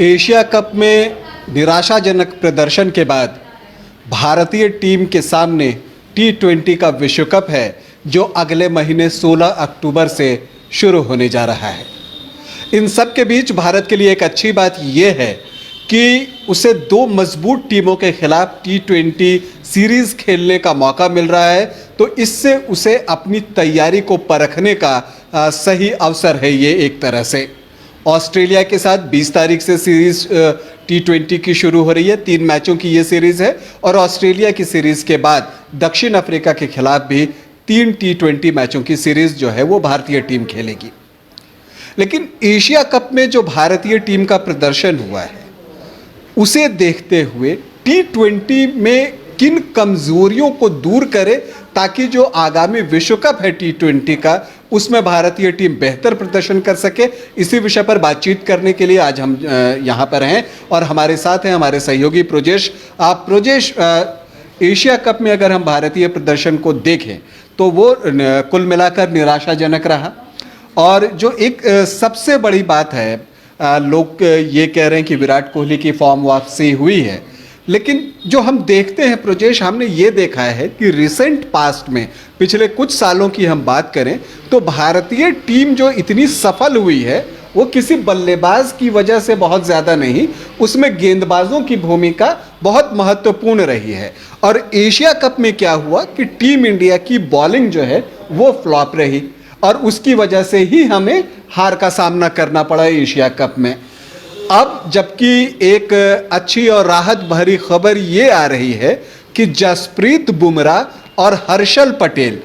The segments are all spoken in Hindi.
एशिया कप में निराशाजनक प्रदर्शन के बाद भारतीय टीम के सामने T20 का विश्व कप है, जो अगले महीने 16 अक्टूबर से शुरू होने जा रहा है। इन सब के बीच भारत के लिए एक अच्छी बात यह है कि उसे दो मजबूत टीमों के खिलाफ T20 सीरीज़ खेलने का मौका मिल रहा है, तो इससे उसे अपनी तैयारी को परखने का सही अवसर है। ये एक तरह से ऑस्ट्रेलिया के साथ 20 तारीख से सीरीज़ T20 की शुरू हो रही है। 3 मैचों की ये सीरीज़ है और ऑस्ट्रेलिया की सीरीज़ के बाद दक्षिण अफ्रीका के खिलाफ भी 3 T20 मैचों की सीरीज़ जो है वो भारतीय टीम खेलेगी। लेकिन एशिया कप में जो भारतीय टीम का प्रदर्शन हुआ है, उसे देखते हुए T20 में किन कमजोरियों को दूर करे ताकि जो आगामी विश्व कप है T20 का, उसमें भारतीय टीम बेहतर प्रदर्शन कर सके। इसी विषय पर बातचीत करने के लिए आज हम यहाँ पर हैं और हमारे साथ हैं हमारे सहयोगी प्रोजेश। प्रोजेश, एशिया कप में अगर हम भारतीय प्रदर्शन को देखें तो वो कुल मिलाकर निराशाजनक रहा, और जो एक सबसे बड़ी बात है, लोग ये कह रहे हैं कि विराट कोहली की फॉर्म वापसी हुई है, लेकिन जो हम देखते हैं प्रोजेश, हमने ये देखा है कि रिसेंट पास्ट में पिछले कुछ सालों की हम बात करें तो भारतीय टीम जो इतनी सफल हुई है वो किसी बल्लेबाज की वजह से बहुत ज़्यादा नहीं, उसमें गेंदबाजों की भूमिका बहुत महत्वपूर्ण रही है। और एशिया कप में क्या हुआ कि टीम इंडिया की बॉलिंग जो है वो फ्लॉप रही और उसकी वजह से ही हमें हार का सामना करना पड़ा एशिया कप में। अब जबकि एक अच्छी और राहत भरी खबर ये आ रही है कि जसप्रीत बुमराह और हर्षल पटेल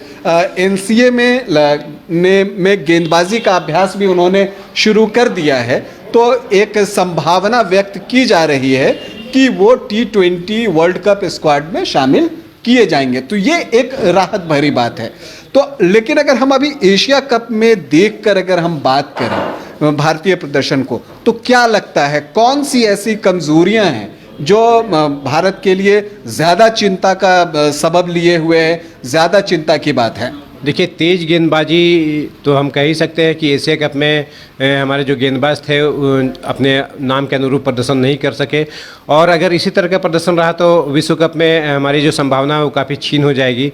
NCA में गेंदबाजी का अभ्यास भी उन्होंने शुरू कर दिया है, तो एक संभावना व्यक्त की जा रही है कि वो T20 वर्ल्ड कप स्क्वाड में शामिल किए जाएंगे। तो ये एक राहत भरी बात है। तो लेकिन अगर हम अभी एशिया कप में देखकर अगर हम बात करें भारतीय प्रदर्शन को, तो क्या लगता है कौन सी ऐसी कमजोरियां हैं जो भारत के लिए ज़्यादा चिंता का सबब लिए हुए है, ज़्यादा चिंता की बात है? देखिए, तेज़ गेंदबाजी तो हम कह ही सकते हैं कि एशिया कप में हमारे जो गेंदबाज थे अपने नाम के अनुरूप प्रदर्शन नहीं कर सके, और अगर इसी तरह का प्रदर्शन रहा तो विश्व कप में हमारी जो संभावना है वो काफ़ी छीन हो जाएगी।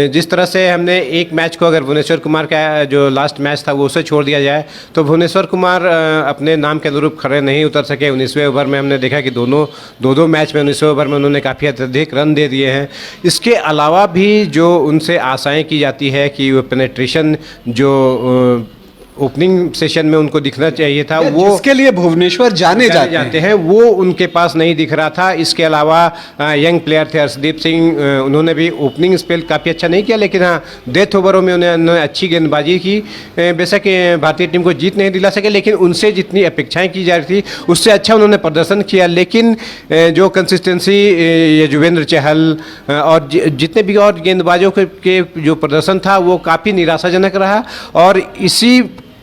जिस तरह से हमने एक मैच को, अगर भुवनेश्वर कुमार का जो लास्ट मैच था वो उसे छोड़ दिया जाए तो भुवनेश्वर कुमार अपने नाम के अनुरूप खड़े नहीं उतर सके। 19वें ओवर में हमने देखा कि दो दो मैच में 19वें ओवर में उन्होंने काफ़ी अत्यधिक रन दे दिए हैं। इसके अलावा भी जो उनसे आशाएँ की जाती है कि वो पेनेट्रेशन जो ओपनिंग सेशन में उनको दिखना चाहिए था, वो इसके लिए भुवनेश्वर जाने जाते हैं, वो उनके पास नहीं दिख रहा था। इसके अलावा यंग प्लेयर थे हर्षदीप सिंह, उन्होंने भी ओपनिंग स्पेल काफ़ी अच्छा नहीं किया, लेकिन हाँ डेथ ओवरों में उन्होंने अच्छी गेंदबाजी की। बेशक भारतीय टीम को जीत नहीं दिला सके, लेकिन उनसे जितनी अपेक्षाएं की जा रही थी उससे अच्छा उन्होंने प्रदर्शन किया। लेकिन जो कंसिस्टेंसी युजवेंद्र चहल और जितने भी और गेंदबाजों के जो प्रदर्शन था वो काफ़ी निराशाजनक रहा। और इसी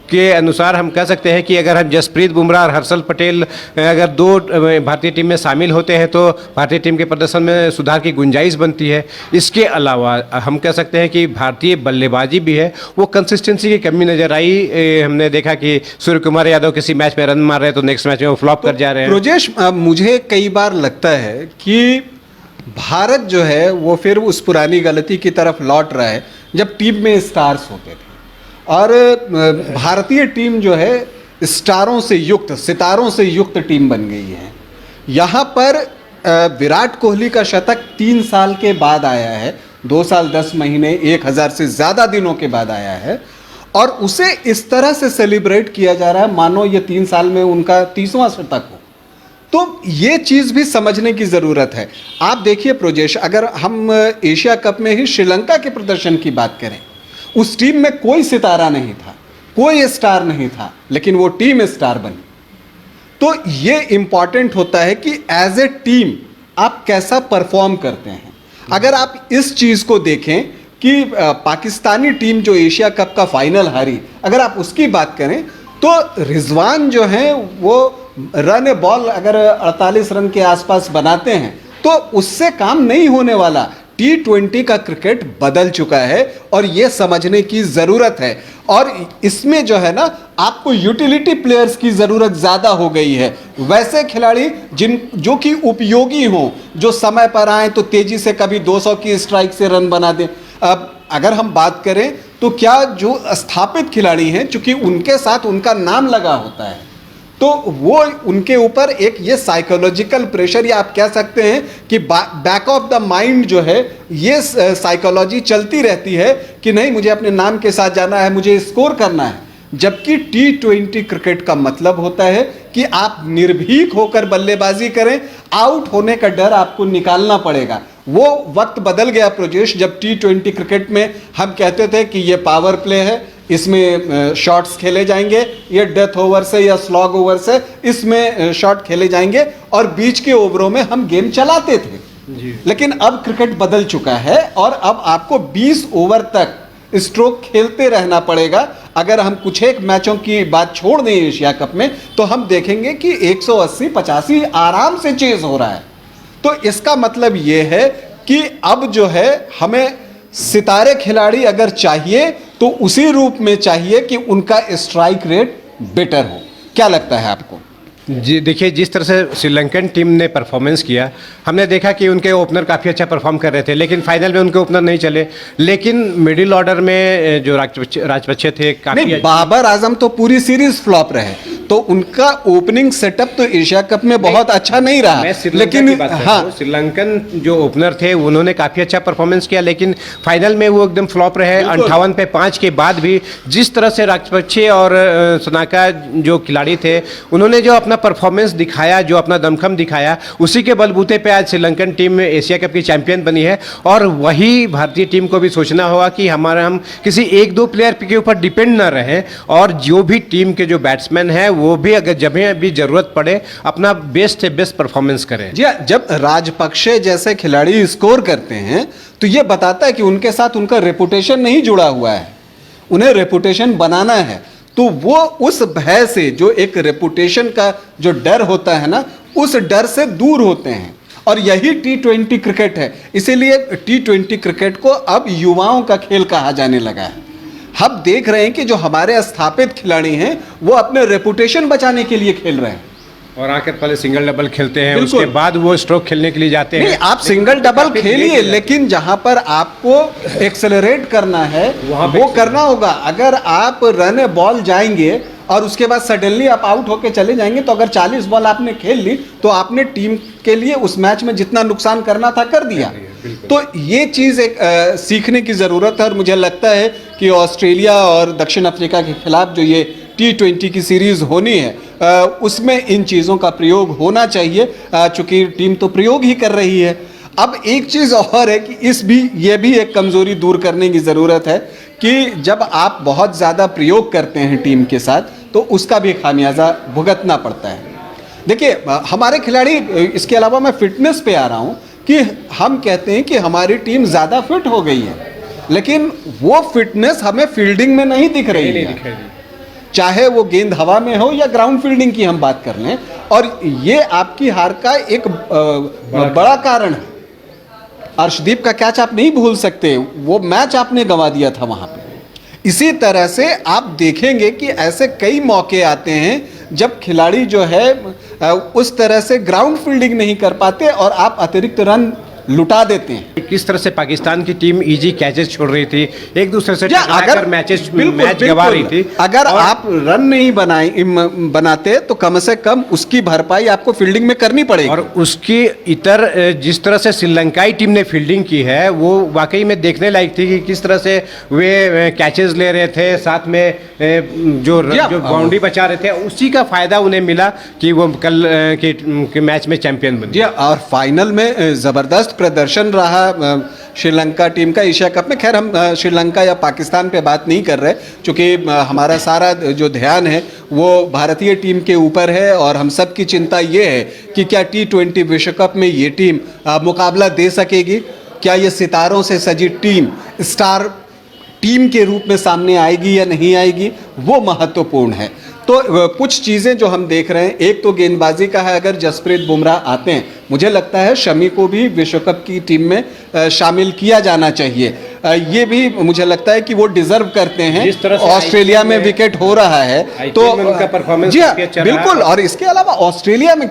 के अनुसार हम कह सकते हैं कि अगर हम जसप्रीत बुमराह और हर्षल पटेल अगर दो भारतीय टीम में शामिल होते हैं तो भारतीय टीम के प्रदर्शन में सुधार की गुंजाइश बनती है। इसके अलावा हम कह सकते हैं कि भारतीय बल्लेबाजी भी है, वो कंसिस्टेंसी की कमी नज़र आई। हमने देखा कि सूर्य कुमार यादव किसी मैच में रन मार रहे हैं तो नेक्स्ट मैच में वो फ्लॉप कर जा रहे हैं। प्रोजेश, मुझे कई बार लगता है कि भारत जो है वो फिर उस पुरानी गलती की तरफ लौट रहा है जब टीम में स्टार्स होते थे, और भारतीय टीम जो है स्टारों से युक्त, सितारों से युक्त टीम बन गई है। यहाँ पर विराट कोहली का शतक 3 साल के बाद आया है, 2 साल 10 महीने 1000 से ज़्यादा दिनों के बाद आया है, और उसे इस तरह से सेलिब्रेट किया जा रहा है मानो ये 3 साल में उनका 30वां शतक हो। तो ये चीज़ भी समझने की ज़रूरत है। आप देखिए प्रोजेश, अगर हम एशिया कप में ही श्रीलंका के प्रदर्शन की बात करें, उस टीम में कोई सितारा नहीं था, कोई स्टार नहीं था, लेकिन वो टीम स्टार बनी। तो ये इंपॉर्टेंट होता है कि एज ए टीम आप कैसा परफॉर्म करते हैं। अगर आप इस चीज़ को देखें कि पाकिस्तानी टीम जो एशिया कप का फाइनल हारी, अगर आप उसकी बात करें तो रिजवान जो हैं वो रन बॉल अगर 48 रन के आसपास बनाते हैं तो उससे काम नहीं होने वाला। T20 का क्रिकेट बदल चुका है और ये समझने की ज़रूरत है। और इसमें जो है ना, आपको यूटिलिटी प्लेयर्स की ज़रूरत ज़्यादा हो गई है। वैसे खिलाड़ी जो कि उपयोगी हों, जो समय पर आए तो तेज़ी से कभी 200 की स्ट्राइक से रन बना दें। अब अगर हम बात करें तो क्या जो स्थापित खिलाड़ी हैं, चूंकि उनके साथ उनका नाम लगा होता है, तो वो उनके ऊपर एक ये साइकोलॉजिकल प्रेशर, या आप कह सकते हैं कि बैक ऑफ द माइंड जो है, ये साइकोलॉजी चलती रहती है कि नहीं, मुझे अपने नाम के साथ जाना है, मुझे स्कोर करना है। जबकि T20 क्रिकेट का मतलब होता है कि आप निर्भीक होकर बल्लेबाजी करें, आउट होने का डर आपको निकालना पड़ेगा। वो वक्त बदल गया प्रोजेश, जब T20 क्रिकेट में हम कहते थे कि ये पावर प्ले है, इसमें शॉट्स खेले जाएंगे, ये डेथ ओवर से या स्लॉग ओवर से इसमें शॉट खेले जाएंगे, और बीच के ओवरों में हम गेम चलाते थे जी। लेकिन अब क्रिकेट बदल चुका है और अब आपको 20 ओवर तक स्ट्रोक खेलते रहना पड़ेगा। अगर हम कुछ एक मैचों की बात छोड़ दें एशिया कप में, तो हम देखेंगे कि 180-85 आराम से चेज हो रहा है। तो इसका मतलब ये है कि अब जो है, हमें सितारे खिलाड़ी अगर चाहिए तो उसी रूप में चाहिए कि उनका स्ट्राइक रेट बेटर हो। क्या लगता है आपको? जी देखिए, जिस तरह से श्रीलंकन टीम ने परफॉर्मेंस किया, हमने देखा कि उनके ओपनर काफ़ी अच्छा परफॉर्म कर रहे थे, लेकिन फाइनल में उनके ओपनर नहीं चले। लेकिन मिडिल ऑर्डर में जो राजपक्षे थे, काफ़ी बाबर आजम तो पूरी सीरीज फ्लॉप रहे, तो उनका ओपनिंग सेटअप तो एशिया कप में बहुत अच्छा नहीं रहा। लेकिन हाँ, श्रीलंकन जो ओपनर थे उन्होंने काफ़ी अच्छा परफॉर्मेंस किया, लेकिन फाइनल में वो एकदम फ्लॉप रहे। 58 पे 5 के बाद भी जिस तरह से राजपक्षे और सनाका जो खिलाड़ी थे, उन्होंने जो अपना परफॉर्मेंस दिखाया, जो अपना दमखम दिखाया, उसी के बलबूते पे आज श्रीलंकन टीम एशिया कप की चैंपियन बनी है। और वही भारतीय टीम को भी सोचना होगा कि हम किसी एक दो प्लेयर के ऊपर डिपेंड ना रहें, और जो भी टीम के जो बैट्समैन हैं वो भी अगर जब भी जरूरत पड़े अपना बेस्ट से बेस्ट परफॉर्मेंस करें। जी, जब राजपक्षे जैसे खिलाड़ी स्कोर करते हैं तो ये बताता है कि उनके साथ उनका रेपुटेशन नहीं जुड़ा हुआ है, उन्हें रेपुटेशन बनाना है। तो वो उस भय से, जो एक रेपुटेशन का जो डर होता है ना, उस डर से दूर होते हैं। और यही T20 क्रिकेट है। इसीलिए T20 क्रिकेट को अब युवाओं का खेल कहा जाने लगा है। हम देख रहे हैं कि जो हमारे स्थापित खिलाड़ी हैं वो अपने रेपुटेशन बचाने के लिए खेल रहे हैं, और आकर पहले सिंगल डबल खेलते हैं, उसके बाद वो स्ट्रोक खेलने के लिए जाते हैं। नहीं, आप सिंगल डबल खेलिए, लेकिन जहां पर आपको एक्सेलरेट करना है वो करना होगा। अगर आप रन बॉल जाएंगे और उसके बाद सडनली आप आउट होके चले जाएंगे, तो अगर 40 बॉल आपने खेल ली तो आपने टीम के लिए उस मैच में जितना नुकसान करना था कर दिया। तो ये चीज़ एक सीखने की ज़रूरत है। और मुझे लगता है कि ऑस्ट्रेलिया और दक्षिण अफ्रीका के खिलाफ जो ये T20 की सीरीज़ होनी है, उसमें इन चीज़ों का प्रयोग होना चाहिए, चूँकि टीम तो प्रयोग ही कर रही है। अब एक चीज़ और है कि ये भी एक कमज़ोरी दूर करने की ज़रूरत है कि जब आप बहुत ज़्यादा प्रयोग करते हैं टीम के साथ, तो उसका भी खामियाजा भुगतना पड़ता है। देखिए, हमारे खिलाड़ी, इसके अलावा मैं फिटनेस पे आ रहा हूँ कि हम कहते हैं कि हमारी टीम ज़्यादा फिट हो गई है, लेकिन वो फिटनेस हमें फील्डिंग में नहीं दिख रही है, चाहे वो गेंद हवा में हो या ग्राउंड फील्डिंग की हम बात कर लें। और ये आपकी हार का एक बड़ा कारण है। अर्शदीप का कैच आप नहीं भूल सकते, वो मैच आपने गंवा दिया था वहां पे। इसी तरह से आप देखेंगे कि ऐसे कई मौके आते हैं जब खिलाड़ी जो है उस तरह से ग्राउंड फील्डिंग नहीं कर पाते और आप अतिरिक्त रन लुटा देते हैं। किस तरह से पाकिस्तान की टीम इजी कैचेस छोड़ रही थी, एक दूसरे से अगर मैच गंवा रही थी। अगर आप रन नहीं बनाते तो कम से कम उसकी भरपाई आपको फील्डिंग में करनी पड़ेगी। और उसकी इतर जिस तरह से श्रीलंकाई टीम ने फील्डिंग की है, वो वाकई में देखने लायक थी कि किस तरह से वे कैचेस ले रहे थे, साथ में जो बाउंड्री बचा रहे थे, उसी का फायदा उन्हें मिला कि वो कल के मैच में चैंपियन बने। और फाइनल में जबरदस्त प्रदर्शन रहा श्रीलंका टीम का एशिया कप में। खैर, हम श्रीलंका या पाकिस्तान पे बात नहीं कर रहे, क्योंकि हमारा सारा जो ध्यान है वो भारतीय टीम के ऊपर है। और हम सब की चिंता ये है कि क्या T20 विश्व कप में ये टीम मुकाबला दे सकेगी, क्या ये सितारों से सजी टीम स्टार टीम के रूप में सामने आएगी या नहीं आएगी, वो महत्वपूर्ण है। तो कुछ चीज़ें जो हम देख रहे हैं, एक तो गेंदबाजी का है, अगर जसप्रीत बुमराह आते हैं मुझे लगता है शमी को भी विश्व कप की टीम में शामिल किया जाना चाहिए। ये भी मुझे लगता है कि वो डिजर्व करते हैं। जिस तरह से ऑस्ट्रेलिया में विकेट हो रहा है तो उनका परफॉर्मेंस जी हाँ, काफी अच्छा रहा। बिल्कुल। और इसके अलावा ऑस्ट्रेलिया में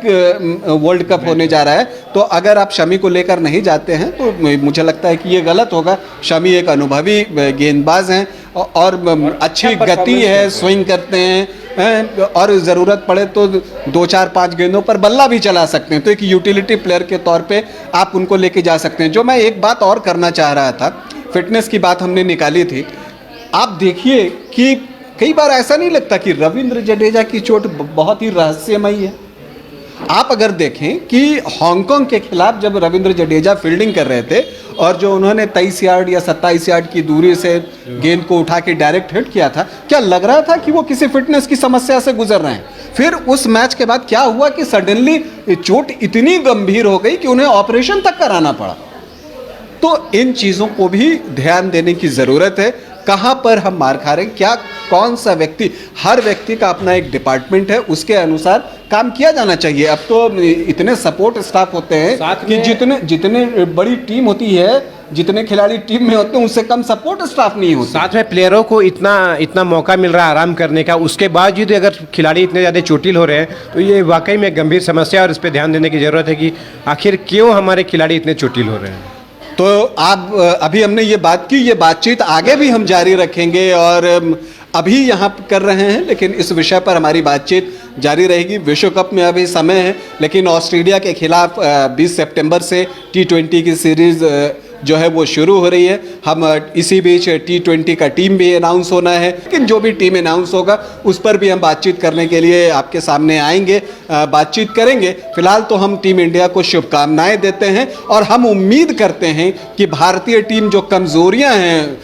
वर्ल्ड कप होने जा रहा है, तो अगर आप शमी को लेकर नहीं जाते हैं तो मुझे लगता है कि ये गलत होगा। शमी एक अनुभवी गेंदबाज हैं और अच्छी गति है, स्विंग करते हैं और ज़रूरत पड़े तो 2-4-5 गेंदों पर बल्ला भी चला सकते हैं। तो एक यूटिलिटी प्लेयर के तौर पे आप उनको लेके जा सकते हैं। जो मैं एक बात और करना चाह रहा था, फिटनेस की बात हमने निकाली थी। आप देखिए कि कई बार ऐसा नहीं लगता कि रविंद्र जडेजा की चोट बहुत ही रहस्यमयी है। आप अगर देखें कि हांगकांग के खिलाफ जब रविंद्र जडेजा फील्डिंग कर रहे थे और जो उन्होंने 23 यार्ड या 27 यार्ड की दूरी से गेंद को उठा के डायरेक्ट हिट किया था, क्या लग रहा था कि वो किसी फिटनेस की समस्या से गुजर रहे हैं? फिर उस मैच के बाद क्या हुआ कि सडनली चोट इतनी गंभीर हो गई कि उन्हें ऑपरेशन तक कराना पड़ा। तो इन चीज़ों को भी ध्यान देने की ज़रूरत है। कहाँ पर हम मार खा रहे हैं, क्या कौन सा व्यक्ति, हर व्यक्ति का अपना एक डिपार्टमेंट है, उसके अनुसार काम किया जाना चाहिए। अब तो इतने सपोर्ट स्टाफ होते हैं कि जितने बड़ी टीम होती है, जितने खिलाड़ी टीम में होते हैं उससे कम सपोर्ट स्टाफ नहीं होता। साथ में प्लेयरों को इतना मौका मिल रहा है आराम करने का, उसके बावजूद अगर खिलाड़ी इतने ज़्यादा चोटिल हो रहे हैं तो ये वाकई में गंभीर समस्या है और इस पर ध्यान देने की ज़रूरत है कि आखिर क्यों हमारे खिलाड़ी इतने चोटिल हो रहे हैं। तो आप अभी हमने ये बात की, ये बातचीत आगे भी हम जारी रखेंगे और अभी यहाँ कर रहे हैं, लेकिन इस विषय पर हमारी बातचीत जारी रहेगी। विश्व कप में अभी समय है, लेकिन ऑस्ट्रेलिया के खिलाफ 20 सितंबर से T20 की सीरीज़ जो है वो शुरू हो रही है। हम इसी बीच T20 का टीम भी अनाउंस होना है, लेकिन जो भी टीम अनाउंस होगा उस पर भी हम बातचीत करने के लिए आपके सामने आएंगे, बातचीत करेंगे। फिलहाल तो हम टीम इंडिया को शुभकामनाएं देते हैं और हम उम्मीद करते हैं कि भारतीय टीम जो कमज़ोरियां हैं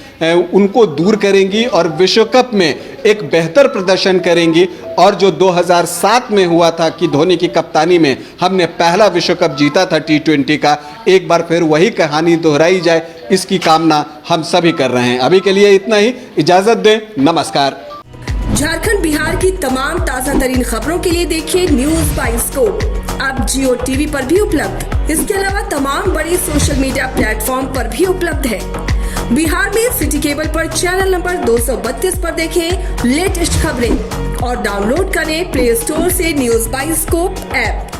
उनको दूर करेंगी और विश्व कप में एक बेहतर प्रदर्शन करेंगी। और जो 2007 में हुआ था कि धोनी की कप्तानी में हमने पहला विश्व कप जीता था T20 का, एक बार फिर वही कहानी दोहराई जाए, इसकी कामना हम सभी कर रहे हैं। अभी के लिए इतना ही, इजाज़त दें, नमस्कार। झारखंड बिहार की तमाम ताज़ा तरीन खबरों के लिए देखिए न्यूज़ बाय स्कोप अब जियो टीवी पर भी उपलब्ध। इसके अलावा तमाम बड़े सोशल मीडिया प्लेटफॉर्म पर भी उपलब्ध है। बिहार में सिटी केबल पर चैनल नंबर 232 पर देखें लेटेस्ट खबरें और डाउनलोड करें प्ले स्टोर से न्यूज़ बाय स्कोप ऐप।